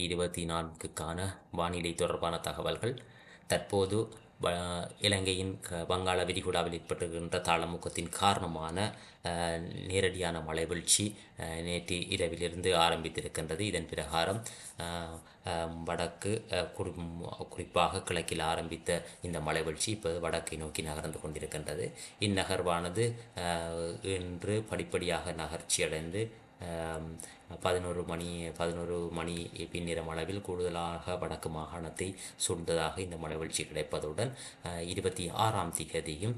2024க்கான வானிலை தொடர்பான தகவல்கள். தற்போது இலங்கையின் வங்காள விரிகுடாவில் ஏற்பட்டுகின்ற தாளமுக்கத்தின் காரணமான நேரடியான மழை வீழ்ச்சி நேற்று இரவிலிருந்து ஆரம்பித்திருக்கின்றது. இதன் பிரகாரம் வடக்கு குறிப்பாக கிழக்கில் ஆரம்பித்த இந்த மழை வீழ்ச்சி இப்போது வடக்கை நோக்கி நகர்ந்து கொண்டிருக்கின்றது. இந்நகர்வானது இன்று படிப்படியாக நகர்ச்சியடைந்து 11 மணி பின்னிரம் அளவில் கூடுதலாக வடக்கு மாகாணத்தை சூழ்ந்ததாக இந்த மழைவீழ்ச்சி கிடைப்பதுடன் 26ஆம் திகதியும்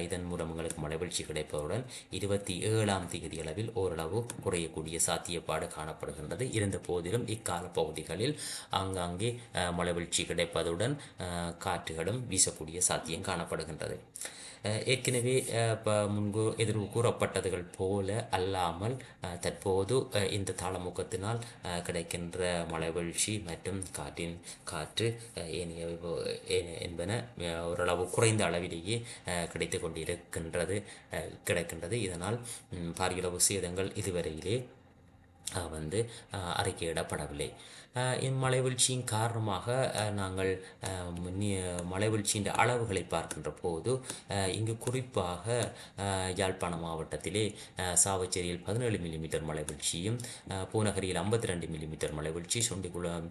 இதன் மூலம் உங்களுக்கு மழைவீழ்ச்சி கிடைப்பதுடன் 27ஆம் திகதி அளவில் ஓரளவு குறையக்கூடிய சாத்தியப்பாடு காணப்படுகின்றது. இருந்த போதிலும் இக்கால பகுதிகளில் ஆங்காங்கே மழைவீழ்ச்சி கிடைப்பதுடன் காற்றுகளும் வீசக்கூடிய சாத்தியம் காணப்படுகின்றது. ஏற்கனவே முன்பு எதிர்வு கூறப்பட்டதுகள் போல அல்லாமல் தற்போது இந்த தாளமுக்கத்தினால் கிடைக்கின்ற மழைவீழ்ச்சி மற்றும் காற்று என்பன ஓரளவு குறைந்த அளவிலேயே கிடைக்கின்றது. இதனால் பாரியளவு சேதங்கள் இதுவரையிலே அறிக்கையிடப்படவில்லை. இம்மழை வீழ்ச்சியின் காரணமாக நாங்கள் மழைவீழ்ச்சியின் அளவுகளை பார்க்கின்ற போது இங்கு குறிப்பாக யாழ்ப்பாண மாவட்டத்திலே சாவச்சேரியில் 17 மில்லிமீட்டர் மழைவீழ்ச்சியும், பூநகரியில் 52 மில்லிமீட்டர் மழைவீழ்ச்சி, சொண்டிக்குளம்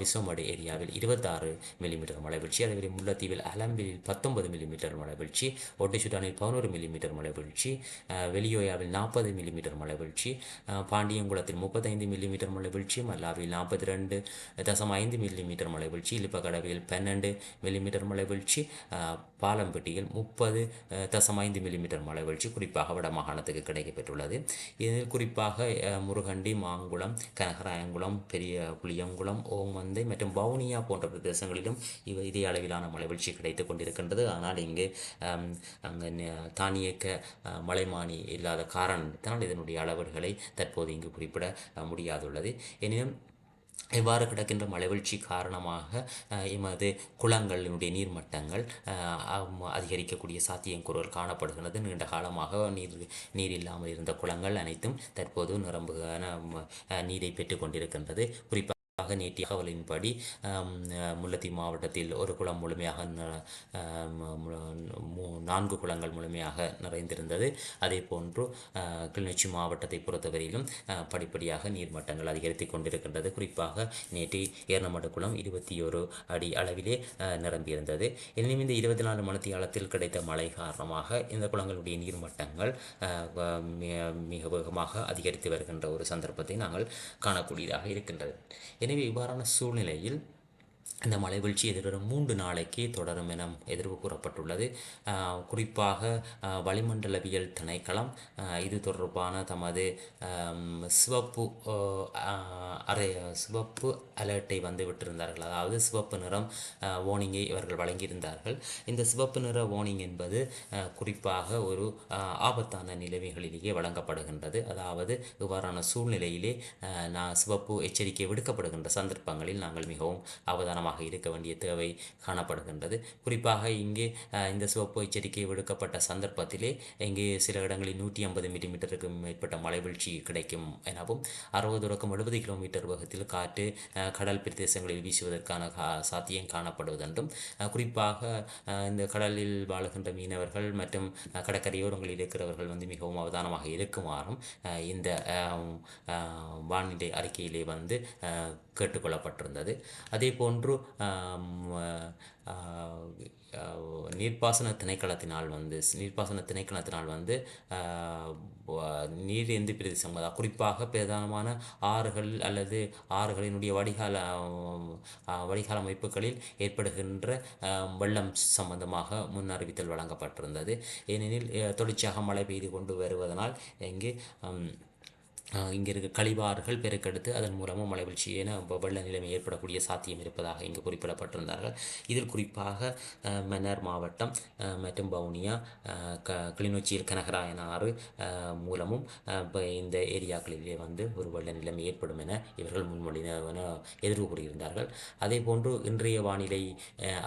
விசோமடு ஏரியாவில் 26 மில்லிமீட்டர் மழைவீழ்ச்சி, அதேபோல் முல்லைத்தீவில் அலம்பிலில் 19 மில்லிமீட்டர் மழைவீழ்ச்சி, ஒட்டிசுடானில் 11 மில்லிமீட்டர் மழைவீழ்ச்சி, வெளியோயாவில் 40 மில்லிமீட்டர் மழைவீழ்ச்சி, பாண்டியங்குளத்தில் 35 மில்லிமீட்டர் மழைவீழ்ச்சி, மல்லாவில் 42.5 மில்லிமீட்டர் மழைவீழ்ச்சி, இலிப்பகடவில் 12 மில்லிமீட்டர் மழைவீழ்ச்சி, பாலம்பட்டியில் 30.5 மில்லிமீட்டர் மழைவீழ்ச்சி குறிப்பாக வட மாகாணத்துக்கு கிடைக்கப்பெற்றுள்ளது. இதில் குறிப்பாக முருகண்டி, மாங்குளம், கனகராயங்குளம், பெரிய புளியங்குளம், ஓமந்தை மற்றும் வவுனியா போன்ற பிரதேசங்களிலும் இதே அளவிலான மழைவீழ்ச்சி கிடைத்து கொண்டிருக்கின்றது. ஆனால் இங்கு தானியக்க மலைமானி இல்லாத காரணத்தினால் இதனுடைய அளவுகளை தற்போது இங்கு குறிப்பிட முடியாதுள்ளது. எனினும் இவ்வாறு கிடக்கின்ற மழைவீழ்ச்சி காரணமாக எமது குளங்களினுடைய நீர்மட்டங்கள் அதிகரிக்கக்கூடிய சாத்தியக்கூறுகள் காணப்படுகிறது. நீண்ட காலமாக நீர் இல்லாமல் இருந்த குளங்கள் அனைத்தும் தற்போது நிரம்புகான நீரை பெற்றுக் கொண்டிருக்கின்றது. குறிப்பாக நேற்றைய தகவலின்படி முல்லைத்தீவு மாவட்டத்தில் ஒரு குளம் முழுமையாக 4 குளங்கள் முழுமையாக நிறைந்திருந்தது. அதே போன்று கிளிநொச்சி மாவட்டத்தை பொறுத்தவரையிலும் படிப்படியாக நீர்மட்டங்கள் அதிகரித்து கொண்டிருக்கின்றது. குறிப்பாக நேற்று ஏர்ணமடு குளம் 21 அடி அளவிலே நிரம்பியிருந்தது. எனினும் இந்த 24 மணித்தியாலத்தில் கிடைத்த மழை காரணமாக இந்த குளங்களுடைய நீர்மட்டங்கள் மிக வேகமாக அதிகரித்து வருகின்ற ஒரு சந்தர்ப்பத்தை நாங்கள் காணக்கூடியதாக இருக்கின்றது. எனவே இவ்வாறான சூழ்நிலையில் இந்த மழைவீழ்ச்சி எதிர்வரும் 3 நாளைக்கு தொடரும் என எதிர்வு கூறப்பட்டுள்ளது. குறிப்பாக வளிமண்டலவியல் திணைக்களம் இது தொடர்பான தமது சிவப்பு அலர்ட்டை விட்டிருந்தார்கள். அதாவது சிவப்பு நிறம் வார்னிங்கை இவர்கள் வழங்கியிருந்தார்கள். இந்த சிவப்பு நிற வார்னிங் என்பது குறிப்பாக ஒரு ஆபத்தான நிலைமைகளிலேயே வழங்கப்படுகின்றது. அதாவது இவ்வாறான சூழ்நிலையிலே சிவப்பு எச்சரிக்கை விடுக்கப்படுகின்ற சந்தர்ப்பங்களில் நாங்கள் மிகவும் அவதானமாக இருக்க வேண்டிய தேவை காணப்படுகின்றது. குறிப்பாக இங்கே இந்த சிவப்பு எச்சரிக்கை விடுக்கப்பட்ட சந்தர்ப்பத்திலே இங்கே சில இடங்களில் 150 மில்லிமீட்டருக்கு மேற்பட்ட மழைவீழ்ச்சி கிடைக்கும் எனவும் 60-70 கிலோமீட்டர் வேகத்தில் காற்று கடல் பிரதேசங்களில் வீசுவதற்கான சாத்தியம் காணப்படுவதென்றும், குறிப்பாக இந்த கடலில் வாழுகின்ற மீனவர்கள் மற்றும் கடற்கரையோரங்களில் இருக்கிறவர்கள் மிகவும் அவதானமாக இருக்குமாறும் இந்த வானிலை அறிக்கையிலே கேட்டுக்கொள்ளப்பட்டிருந்தது. அதே போன்று நீர்ப்பாசன திணைக்களத்தினால் நீரேந்து பிரதேசம், குறிப்பாக பிரதானமான ஆறுகள் அல்லது ஆறுகளினுடைய வடிகால் அமைப்புகளில் ஏற்படுகின்ற வெள்ளம் சம்பந்தமாக முன்னறிவித்தல் வழங்கப்பட்டிருந்தது. ஏனெனில் தொடர்ச்சியாக மழை பெய்து கொண்டு வருவதனால் இங்கே இருக்க கழிவாறுகள் பெருக்கெடுத்து அதன் மூலமும் மழைவீழ்ச்சி என வெள்ள நிலைமை ஏற்படக்கூடிய சாத்தியம் இருப்பதாக இங்கு குறிப்பிடப்பட்டிருந்தார்கள். இதில் குறிப்பாக மன்னார் மாவட்டம் மற்றும் வவுனியா, கிளிநொச்சியில் கனகராயன் ஆறு மூலமும் இந்த ஏரியாக்களிலே ஒரு வெள்ள நிலைமை ஏற்படும் என இவர்கள் எதிர்வு கூறியிருந்தார்கள். அதே போன்று இன்றைய வானிலை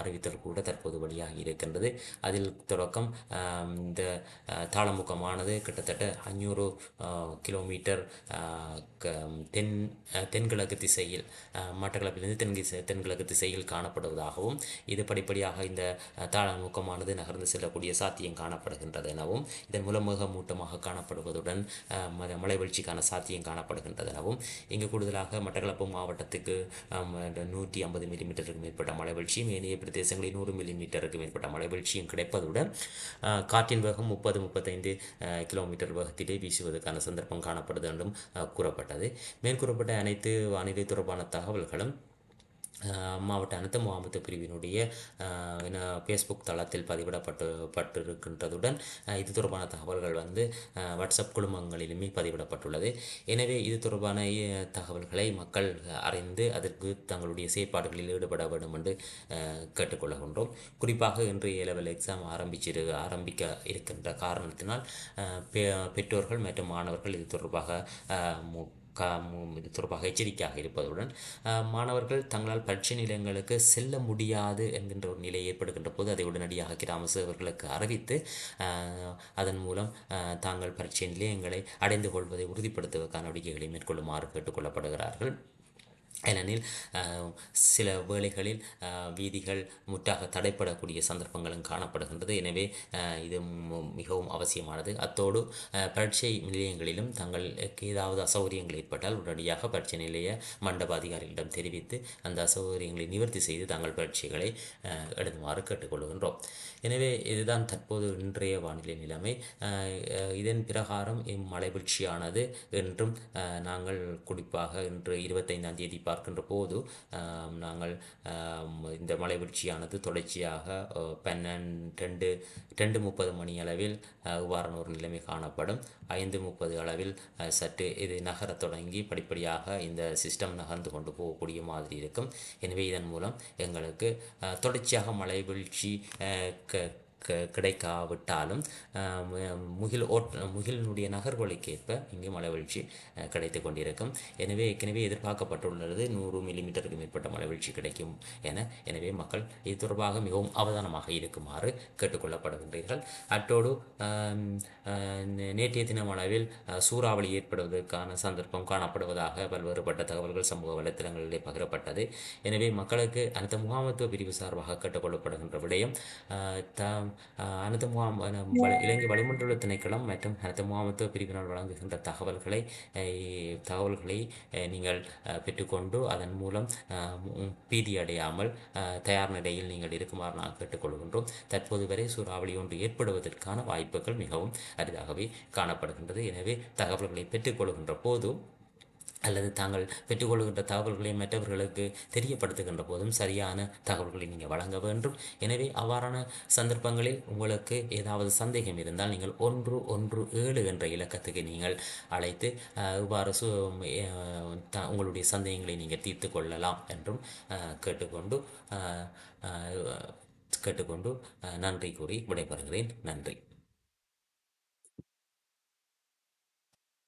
அறிவித்தல் கூட தற்போது வெளியாகி இருக்கின்றது. அதில் தொடக்கம் இந்த தாளமுக்கமானது கிட்டத்தட்ட 500 கிலோமீட்டர் தென் தென்கிழக்கு திசையில் மட்டக்களப்பிலிருந்து தென்கிழக்கு திசையில் காணப்படுவதாகவும் இது படிப்படியாக இந்த தாழ்முகமானது நகர்ந்து செல்லக்கூடிய சாத்தியம் காணப்படுகின்றது எனவும் இதன் மூலம் மேகமூட்டமாக காணப்படுவதுடன் மழை வீழ்ச்சிக்கான சாத்தியம் காணப்படுகின்றது எனவும் இங்கு கூடுதலாக மட்டக்களப்பு மாவட்டத்துக்கு 150 மில்லிமீட்டருக்கு மேற்பட்ட மழை வீழ்ச்சியும் ஏனைய பிரதேசங்களில் 100 மில்லிமீட்டருக்கு மேற்பட்ட மழை வீழ்ச்சியும் கிடைப்பதுடன் காற்றின் வேகம் 30-35 கிலோமீட்டர் வேகத்திலே வீசுவதற்கான சந்தர்ப்பம் காணப்படுது என்றும் கூறப்பட்டது. மேற்கூறப்பட்ட அனைத்து வானிலை தொடர்பான தகவல்களும் மாவட்ட அனைத்து முகாமைத்துவ பிரிவினுடைய ஃபேஸ்புக் தளத்தில் பதிவிடப்பட்டிருக்கின்றதுடன் இது தொடர்பான தகவல்கள் வாட்ஸ்அப் குழுமங்களிலுமே பதிவிடப்பட்டுள்ளது. எனவே இது தொடர்பான தகவல்களை மக்கள் அறிந்து அதற்கு தங்களுடைய செயற்பாடுகளில் ஈடுபட வேண்டும் என்று கேட்டுக்கொள்கின்றோம். குறிப்பாக இன்று A-level எக்ஸாம் ஆரம்பிக்க இருக்கின்ற காரணத்தினால் பெற்றோர்கள் மற்றும் மாணவர்கள் இது தொடர்பாக எச்சரிக்கையாக இருப்பதுடன் மாணவர்கள் தங்களால் பரீட்சை நிலையங்களுக்கு செல்ல முடியாது என்கின்ற ஒரு நிலை ஏற்படுகின்ற போது அதை உடனடியாக கிராம சேவர்களுக்கு அறிவித்து அதன் மூலம் தாங்கள் பரீட்சை நிலையங்களை அடைந்து கொள்வதை உறுதிப்படுத்துவதற்கான நடவடிக்கைகளை மேற்கொள்ளுமாறு கேட்டுக்கொள்ளப்படுகிறார்கள். ஏனெனில் சில வேளைகளில் வீதிகள் முற்றாக தடைப்படக்கூடிய சந்தர்ப்பங்களும் காணப்படுகின்றது. எனவே இது மிகவும் அவசியமானது. அத்தோடு பரீட்சை நிலையங்களிலும் தங்களுக்கு ஏதாவது அசௌகரியங்கள் ஏற்பட்டால் உடனடியாக பரீட்சை நிலைய மண்டப அதிகாரிகளிடம் தெரிவித்து அந்த அசௌகரியங்களை நிவர்த்தி செய்து தங்கள் பரீட்சைகளை எழுதுமாறு கேட்டுக்கொள்கின்றோம். எனவே இதுதான் தற்போது இன்றைய வானிலை நிலைமை. இதன் பிரகாரம் இம்மழை வீழ்ச்சியானது என்றும் நாங்கள் குறிப்பாக இன்று 25ஆம் தேதி பார்க்கின்ற போது நாங்கள் இந்த மழை வீழ்ச்சியானது தொடர்ச்சியாக 2:30 மணி அளவில் இவ்வாறான ஒரு நிலைமை காணப்படும். 5:30 அளவில் சற்று இது நகரத் தொடங்கி படிப்படியாக இந்த சிஸ்டம் நகர்ந்து கொண்டு போகக்கூடிய மாதிரி இருக்கும். எனவே இதன் மூலம் எங்களுக்கு தொடர்ச்சியாக மழை வீழ்ச்சி கிடைக்காவிட்டாலும் முகிலினுடைய நகர்வுகளுக்கேற்ப இங்கே மழை வீழ்ச்சி கிடைத்து கொண்டிருக்கும். எனவே ஏற்கனவே எதிர்பார்க்கப்பட்டுள்ளது 100 மில்லிமீட்டருக்கு மேற்பட்ட மழை வீழ்ச்சி கிடைக்கும் எனவே மக்கள் இது தொடர்பாக மிகவும் அவதானமாக இருக்குமாறு கேட்டுக்கொள்ளப்படுகின்றீர்கள். அத்தோடு நேற்றைய தினம் அளவில் சூறாவளி ஏற்படுவதற்கான சந்தர்ப்பம் காணப்படுவதாக பல்வேறுபட்ட தகவல்கள் சமூக வலைத்தளங்களிலே பகிரப்பட்டது. எனவே மக்களுக்கு அனைத்து முகாமைத்துவ பிரிவு சார்பாக கேட்டுக்கொள்ளப்படுகின்ற விடயம் அனைத்து இலங்கை வளிமண்டல திணைக்களம் மற்றும் அனைத்து முகாமைத்துவ பிரிவினால் வழங்குகின்ற தகவல்களை நீங்கள் பெற்றுக்கொண்டு அதன் மூலம் பீதி அடையாமல் தயார் நிலையில் நீங்கள் இருக்குமாறு நான் கேட்டுக்கொள்கின்றோம். தற்போது வரை சூறாவளி ஒன்று ஏற்படுவதற்கான வாய்ப்புகள் மிகவும் அரிதாகவே காணப்படுகின்றது. எனவே தகவல்களை பெற்றுக்கொள்கின்ற போது அல்லது தாங்கள் பெற்றுக்கொள்கின்ற தகவல்களை மற்றவர்களுக்கு தெரியப்படுத்துகின்ற போதும் சரியான தகவல்களை நீங்கள் வழங்க வேண்டும். எனவே அவ்வாறான சந்தர்ப்பங்களில் உங்களுக்கு ஏதாவது சந்தேகம் இருந்தால் நீங்கள் 117 என்ற இலக்கத்துக்கு நீங்கள் அழைத்து இவ்வாறு உங்களுடைய சந்தேகங்களை நீங்கள் தீர்த்து கொள்ளலாம் என்றும் கேட்டுக்கொண்டு நன்றி கூறி விடைபெறுகிறேன். நன்றி.